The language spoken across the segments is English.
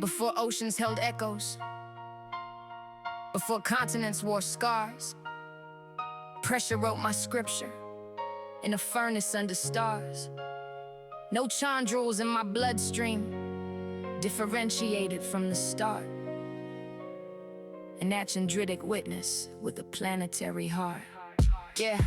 Before oceans held echoes, before continents wore scars, pressure wrote my scripture in a furnace under stars. No chondrules in my bloodstream, differentiated from the start. An Achondritic witness with a planetary heart. Yeah.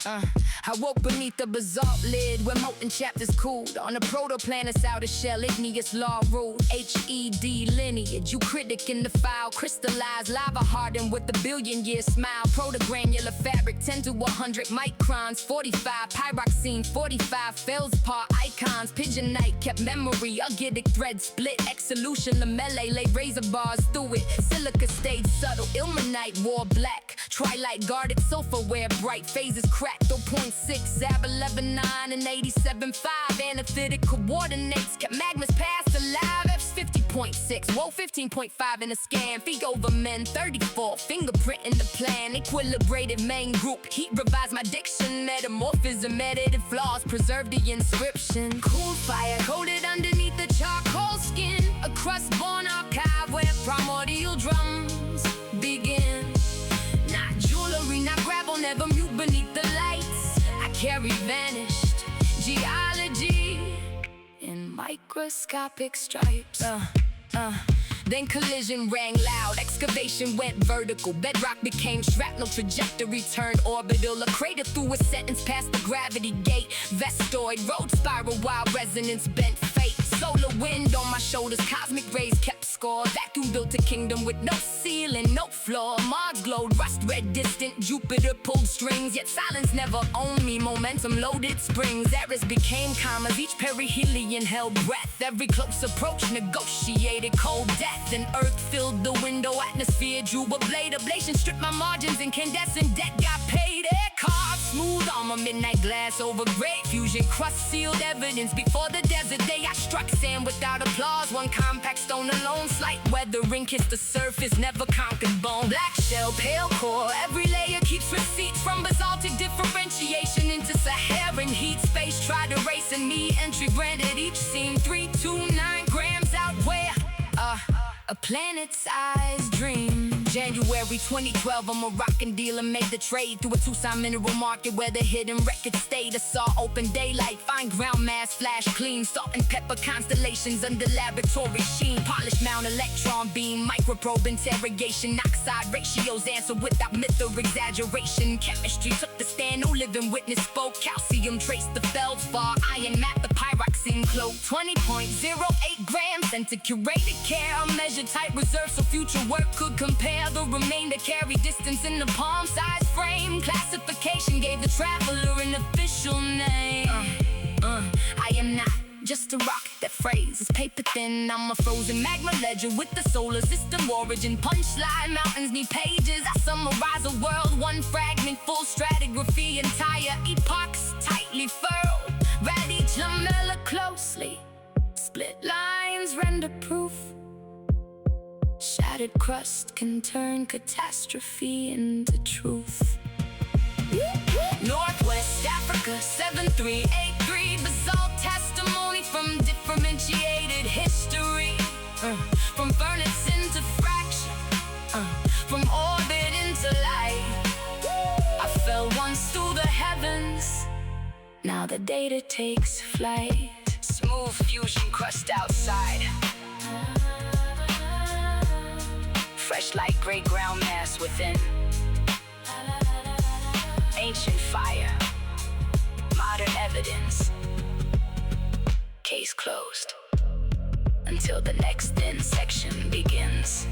I woke beneath the basalt lid where molten chapters cooled. On a protoplanet's outer shell, igneous law ruled. HED lineage, Eucrite in the file. Crystallized lava hardened with a billion-year smile. Protogranular fabric, 10 to 100 microns. 45 pyroxene, 45 feldspar icons. Pigeonite kept memory, agidic thread split. Exolution lamellae laid razor bars through it. Silica stayed subtle, ilmenite wore black. Twilight guarded sulfurware, bright phases cracked. 0.6, Zab 11.9 and 87.5. Antithetic coordinates kept magmas past alive. F's 50.6, whoa 15.5 in a scan. Feet over men 34, fingerprint in the plan. Equilibrated main group, heat revised my diction. Metamorphism, edited flaws, preserved the inscription. Cool fire coated underneath the charcoal skin. A crust-born archive where primordial drums begin. Not jewelry, not gravel, never mute beneath the lights. I carry vanished geology in microscopic stripes. Then collision rang loud, excavation went vertical. Bedrock became shrapnel, trajectory turned orbital. A crater through a sentence past the gravity gate. Vestoid, road spiral, wild resonance bent fate. Solar wind on my shoulders, cosmic rays kept score. Vacuum built a kingdom with no ceiling, no floor. Mars glowed, rust red distant. Jupiter pulled strings, yet silence never owned me. Momentum loaded springs, eras became commas. Each perihelion held breath. Every close approach negotiated cold death. And earth filled the window, atmosphere drew a blade. Ablation stripped my margins, incandescent debt got paid. Air carved, smooth armor, midnight glass over great fusion. Crust sealed evidence before the desert day. I struck sand without applause. One compact stone alone, slight weathering kissed the surface, never conquered bone. Black shell, pale core, every layer keeps receipts. From basaltic differentiation into Saharan heat. Space tried erasing me, entry granted. Each scene 329 grams out where a planet-sized dream. January 2012, a Moroccan dealer made the trade through a Tucson mineral market where the hidden record stayed. I saw open daylight, fine ground mass, flash clean. Salt and pepper constellations under laboratory sheen. Polished mount electron beam, microprobe interrogation. Oxide ratios answer without myth or exaggeration. Chemistry took the stand, no living witness spoke. Calcium traced the feldspar, iron mapped the pyroxene cloak. 20.08 grams sent to curated care. Measured tight reserve so future work could compare. The remainder carry distance in the palm-sized frame. Classification gave the traveler an official name. I am not just a rock, that phrase is paper thin. I'm a frozen magma ledger with the solar system origin. Punchline, mountains need pages. I summarize a world, one fragment, full stratigraphy. Entire epochs tightly furled. Read each lamella closely. Split lines render proof. Shattered crust can turn catastrophe into truth. Northwest Africa 7383. Basalt testimony from differentiated history. From furnace into fraction, from orbit into light. I fell once through the heavens, now the data takes flight. Smooth fusion crust outside, fresh light gray ground mass within. Ancient fire, modern evidence. Case closed until the next thin section begins.